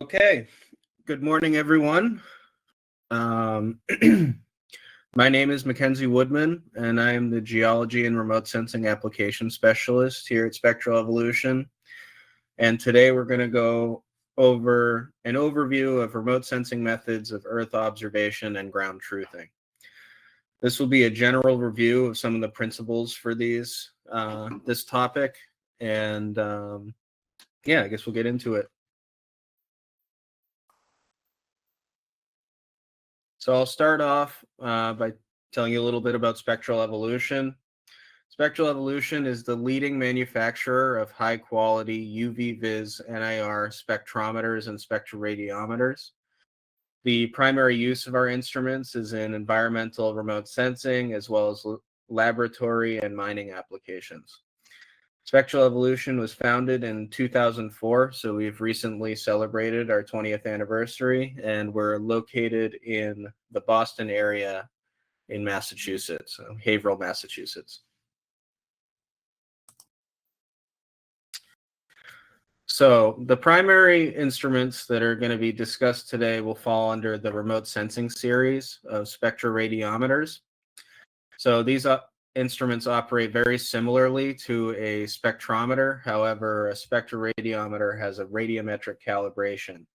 Okay, good morning, everyone. My name is Mackenzie Woodman, and I am the Geology and Remote Sensing Application Specialist here at Spectral Evolution. And today we're going to go over an overview of remote sensing methods of Earth observation and ground truthing. This will be a general review of some of the principles for this topic, and yeah, I guess we'll get into it. So I'll start off by telling you a little bit about spectral evolution. Spectral evolution is the leading manufacturer of high-quality UV-Vis NIR spectrometers and spectroradiometers. The primary use of our instruments is in environmental remote sensing, as well as laboratory and mining applications. Spectral Evolution was founded in 2004, so we've recently celebrated our 20th anniversary, and we're located in the Boston area in Massachusetts, so Haverhill, Massachusetts. So the primary instruments that are going to be discussed today will fall under the remote sensing series of spectroradiometers. So these instruments operate very similarly to a spectrometer. However, a spectroradiometer has a radiometric calibration.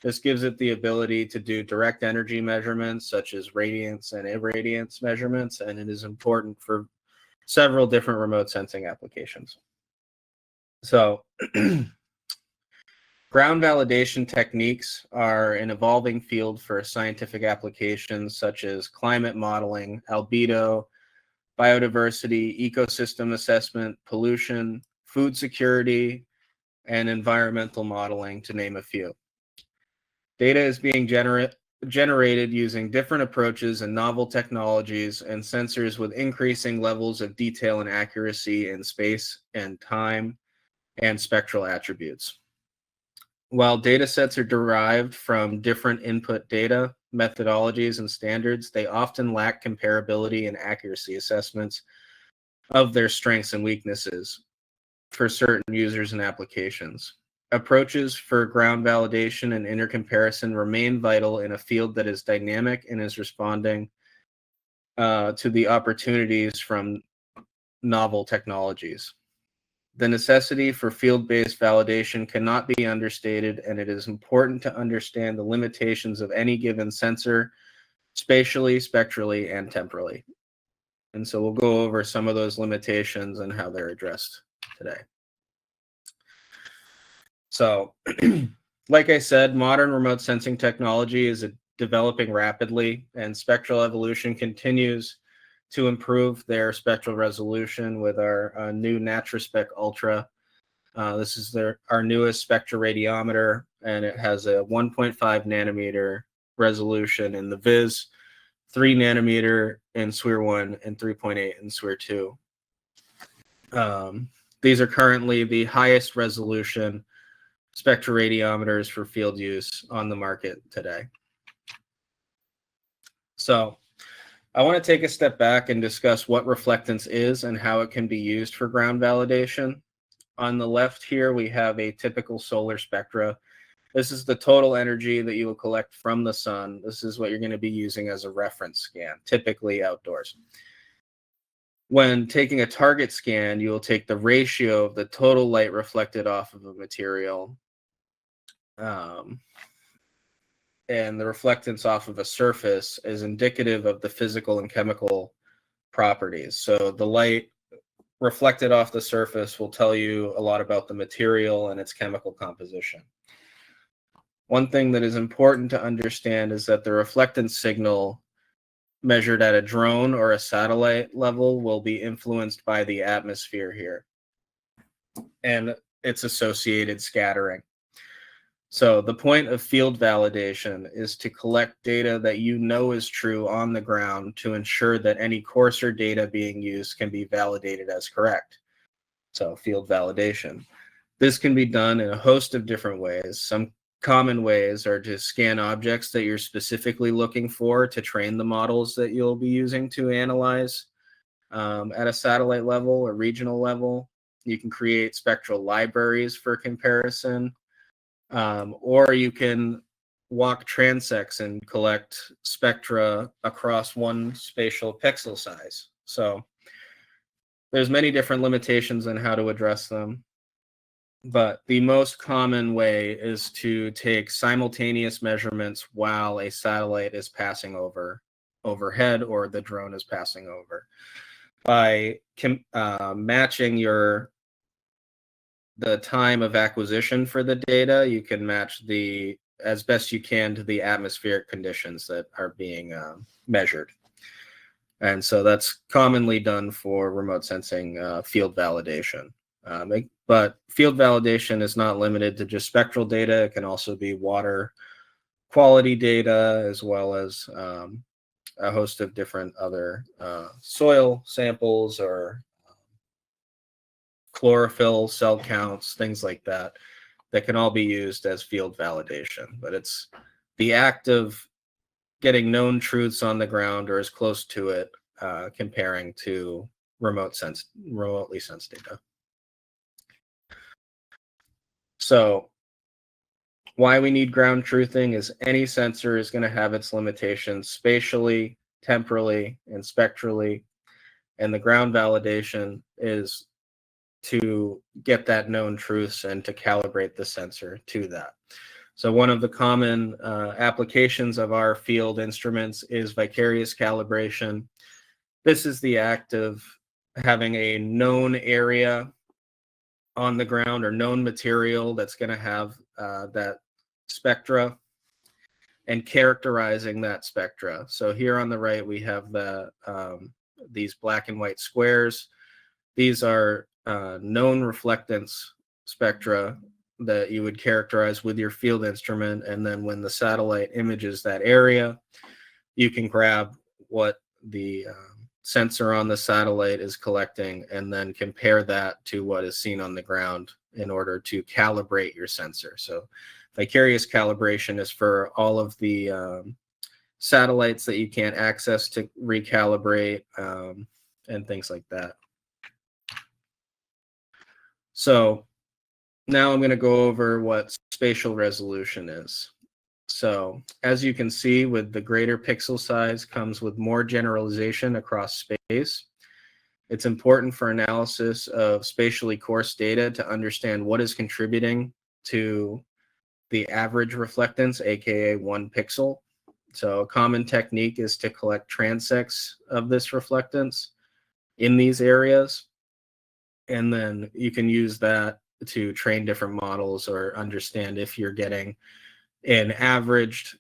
This gives it the ability to do direct energy measurements such as radiance and irradiance measurements, and it is important for several different remote sensing applications. So ground validation techniques are an evolving field for scientific applications such as climate modeling, albedo, biodiversity, ecosystem assessment, pollution, food security, and environmental modeling, to name a few. Data is being generated using different approaches and novel technologies and sensors with increasing levels of detail and accuracy in space and time and spectral attributes. While data sets are derived from different input data, methodologies, and standards, they often lack comparability and accuracy assessments of their strengths and weaknesses for certain users and applications. Approaches for ground validation and intercomparison remain vital in a field that is dynamic and is responding to the opportunities from novel technologies. The necessity for field-based validation cannot be understated, and it is important to understand the limitations of any given sensor, spatially, spectrally, and temporally. And so we'll go over some of those limitations and how they're addressed today. So, like I said, modern remote sensing technology is developing rapidly, and Spectral Evolution continues to improve their spectral resolution with our new NatraSpec Ultra. This is our newest spectroradiometer, and it has a 1.5 nanometer resolution in the Viz, 3 nanometer in SWIR 1, and 3.8 in SWIR 2. These are currently the highest resolution spectroradiometers for field use on the market today. So I want to take a step back and discuss what reflectance is and how it can be used for ground validation. On the left here, we have a typical solar spectra. This is the total energy that you will collect from the sun. This is what you're going to be using as a reference scan, typically outdoors. When taking a target scan, you will take the ratio of the total light reflected off of a material and the reflectance off of a surface is indicative of the physical and chemical properties. So the light reflected off the surface will tell you a lot about the material and its chemical composition. One thing that is important to understand is that the reflectance signal measured at a drone or a satellite level will be influenced by the atmosphere here and its associated scattering. So the point of field validation is to collect data that you know is true on the ground to ensure that any coarser data being used can be validated as correct. So field validation. This can be done in a host of different ways. Some common ways are to scan objects that you're specifically looking for to train the models that you'll be using to analyze at a satellite level or regional level. You can create spectral libraries for comparison. Or you can walk transects and collect spectra across one spatial pixel size. So there's many different limitations on how to address them, but the most common way is to take simultaneous measurements while a satellite is passing overhead or the drone is passing over. By matching the time of acquisition for the data, you can match as best you can to the atmospheric conditions that are being measured. And so that's commonly done for remote sensing field validation. But field validation is not limited to just spectral data. It can also be water quality data, as well as a host of different other soil samples or chlorophyll, cell counts, things like that, that can all be used as field validation. But it's the act of getting known truths on the ground or as close to it, comparing to remotely sensed data. So why we need ground truthing is any sensor is going to have its limitations spatially, temporally, and spectrally. And the ground validation is to get that known truths and to calibrate the sensor to that. So one of the common applications of our field instruments is vicarious calibration. This is the act of having a known area on the ground or known material that's going to have that spectra and characterizing that spectra. So here on the right, we have these black and white squares. These are known reflectance spectra that you would characterize with your field instrument. And then when the satellite images that area, you can grab what the sensor on the satellite is collecting and then compare that to what is seen on the ground in order to calibrate your sensor. So vicarious calibration is for all of the satellites that you can't access to recalibrate and things like that. So now I'm going to go over what spatial resolution is. So as you can see, with the greater pixel size comes with more generalization across space. It's important for analysis of spatially coarse data to understand what is contributing to the average reflectance, aka 1 pixel. So a common technique is to collect transects of this reflectance in these areas. And then you can use that to train different models or understand if you're getting an averaged,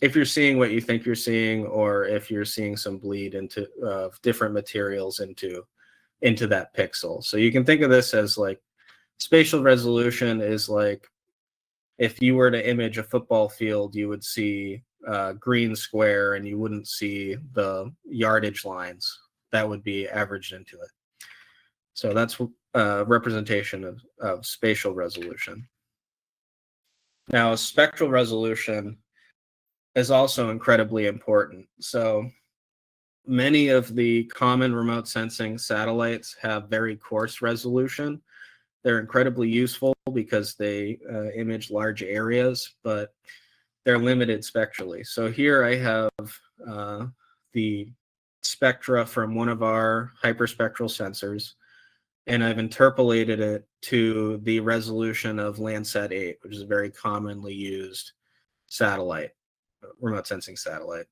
if you're seeing what you think you're seeing, or if you're seeing some bleed into different materials into that pixel. So you can think of this as like spatial resolution is like if you were to image a football field, you would see a green square and you wouldn't see the yardage lines that would be averaged into it. So that's a representation of spatial resolution. Now, spectral resolution is also incredibly important. So many of the common remote sensing satellites have very coarse resolution. They're incredibly useful because they image large areas, but they're limited spectrally. So here I have the spectra from one of our hyperspectral sensors, and I've interpolated it to the resolution of Landsat 8, which is a very commonly used satellite, remote sensing satellite.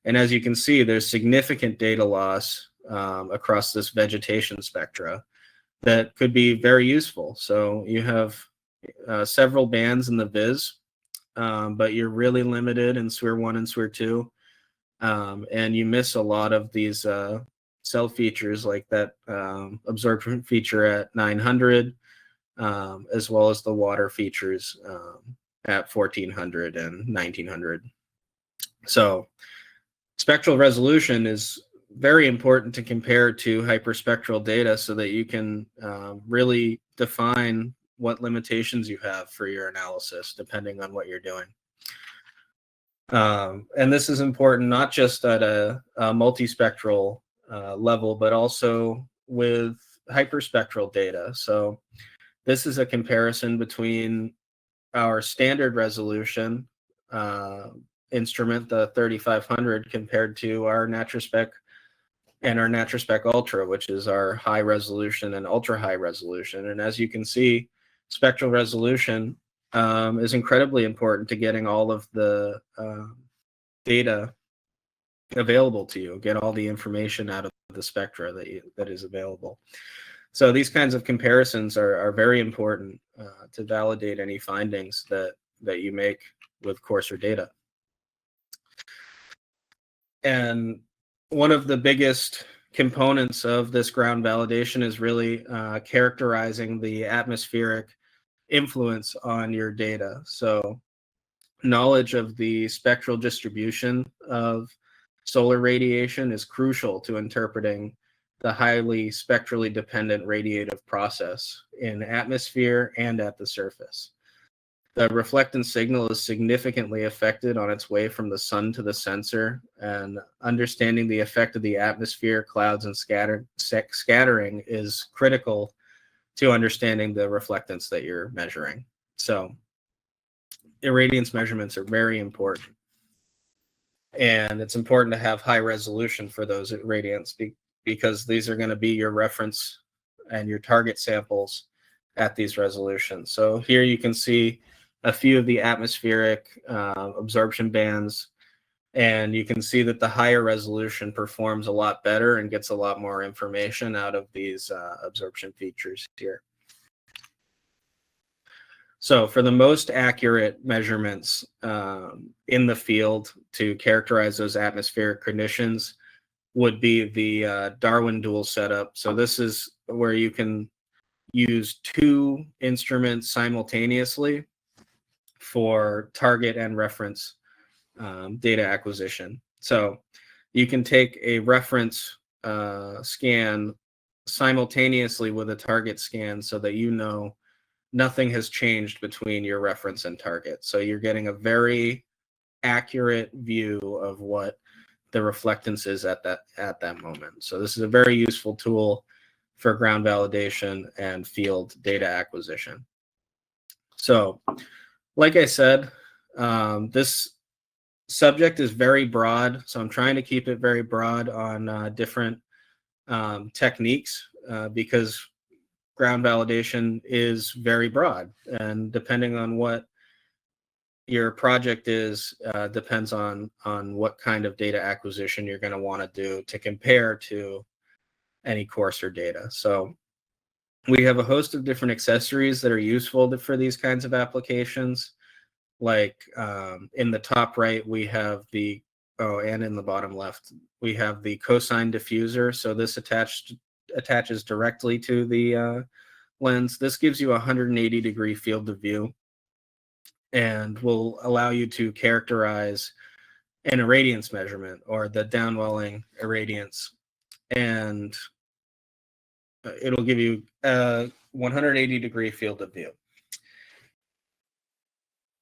And as you can see, there's significant data loss across this vegetation spectra that could be very useful. So you have several bands in the viz, but you're really limited in SWIR 1 and SWIR 2. And you miss a lot of these cell features like that absorption feature at 900, as well as the water features at 1400 and 1900. So spectral resolution is very important to compare to hyperspectral data so that you can really define what limitations you have for your analysis depending on what you're doing. And this is important not just at a multi-spectral level, but also with hyperspectral data. So this is a comparison between our standard resolution instrument, the 3500, compared to our NaturSpec and our NaturSpec Ultra, which is our high resolution and ultra high resolution. And as you can see, spectral resolution is incredibly important to getting all of the data available to you, get all the information out of the spectra that is available. So these kinds of comparisons are very important to validate any findings that you make with coarser data. And one of the biggest components of this ground validation is really characterizing the atmospheric influence on your data. So knowledge of the spectral distribution of solar radiation is crucial to interpreting the highly spectrally dependent radiative process in atmosphere and at the surface. The reflectance signal is significantly affected on its way from the sun to the sensor, and understanding the effect of the atmosphere, clouds, and scattering is critical to understanding the reflectance that you're measuring. So irradiance measurements are very important. And it's important to have high resolution for those irradiance because these are going to be your reference and your target samples at these resolutions. So here you can see a few of the atmospheric absorption bands, and you can see that the higher resolution performs a lot better and gets a lot more information out of these absorption features here. So for the most accurate measurements in the field to characterize those atmospheric conditions would be the Darwin dual setup. So this is where you can use two instruments simultaneously for target and reference data acquisition. So you can take a reference scan simultaneously with a target scan so that you know nothing has changed between your reference and target. So you're getting a very accurate view of what the reflectance is at that moment. So this is a very useful tool for ground validation and field data acquisition. So like I said, this subject is very broad, so I'm trying to keep it very broad on different techniques because ground validation is very broad, and depending on what your project is, depends on what kind of data acquisition you're going to want to do to compare to any coarser data. So we have a host of different accessories that are useful for these kinds of applications. Like in the top right, we have the, and in the bottom left, we have the cosine diffuser. So this attaches directly to the lens. This gives you a 180-degree field of view and will allow you to characterize an irradiance measurement or the downwelling irradiance. And it'll give you a 180-degree field of view.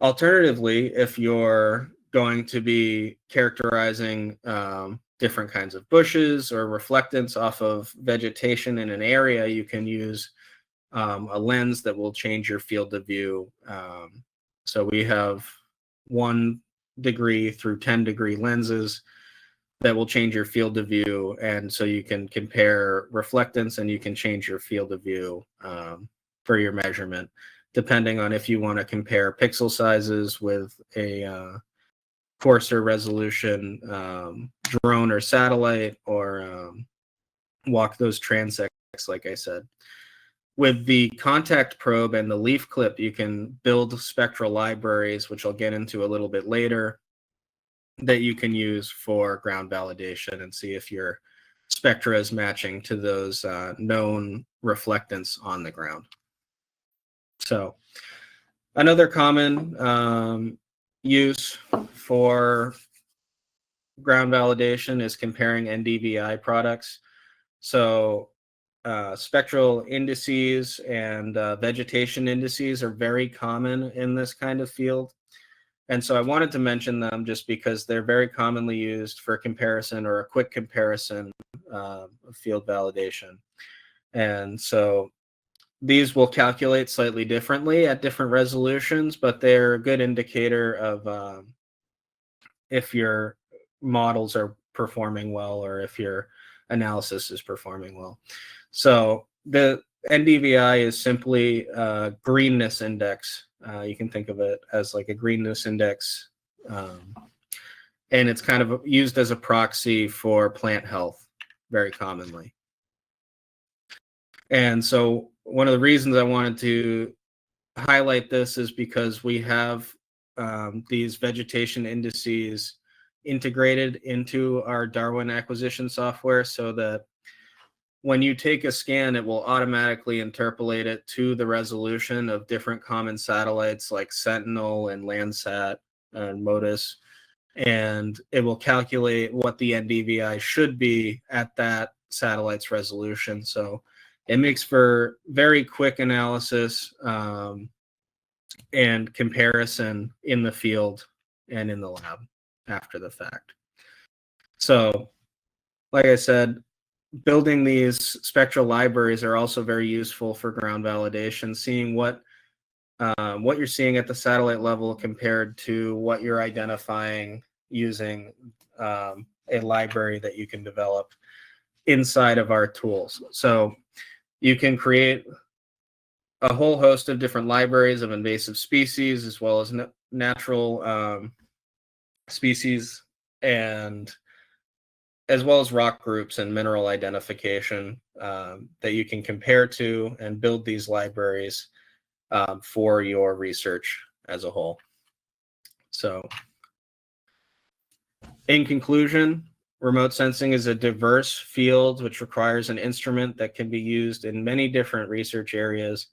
Alternatively, if you're going to be characterizing different kinds of bushes or reflectance off of vegetation in an area, you can use a lens that will change your field of view. So we have 1 degree through 10-degree lenses that will change your field of view. And so you can compare reflectance and you can change your field of view for your measurement, depending on if you want to compare pixel sizes with a coarser resolution drone or satellite, or walk those transects, like I said. With the contact probe and the leaf clip, you can build spectral libraries, which I'll get into a little bit later, that you can use for ground validation and see if your spectra is matching to those known reflectance on the ground. So another common use for ground validation is comparing NDVI products. So spectral indices and vegetation indices are very common in this kind of field. And so I wanted to mention them just because they're very commonly used for comparison or a quick comparison of field validation. And so these will calculate slightly differently at different resolutions, but they're a good indicator of if your models are performing well or if your analysis is performing well. So the NDVI is simply a greenness index. You can think of it as like a greenness index, and it's kind of used as a proxy for plant health very commonly. And so one of the reasons I wanted to highlight this is because we have these vegetation indices integrated into our Darwin acquisition software, so that when you take a scan, it will automatically interpolate it to the resolution of different common satellites like Sentinel and Landsat and MODIS, and it will calculate what the NDVI should be at that satellite's resolution. So it makes for very quick analysis and comparison in the field and in the lab after the fact. So, like I said, building these spectral libraries are also very useful for ground validation, seeing what you're seeing at the satellite level compared to what you're identifying using a library that you can develop inside of our tools. So you can create a whole host of different libraries of invasive species as well as natural species, and as well as rock groups and mineral identification that you can compare to and build these libraries for your research as a whole. So in conclusion, remote sensing is a diverse field which requires an instrument that can be used in many different research areas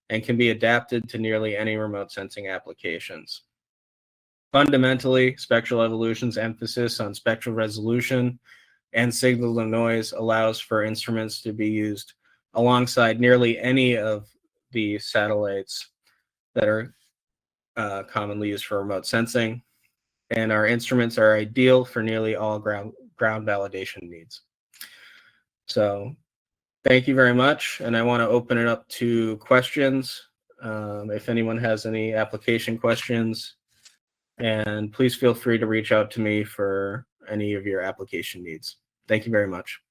and can be adapted to nearly any remote sensing applications. Fundamentally, spectral evolution's emphasis on spectral resolution and signal to noise allows for instruments to be used alongside nearly any of the satellites that are commonly used for remote sensing, and our instruments are ideal for nearly all ground validation needs. So thank you very much, and I want to open it up to questions. If anyone has any application questions, and please feel free to reach out to me for any of your application needs. Thank you very much.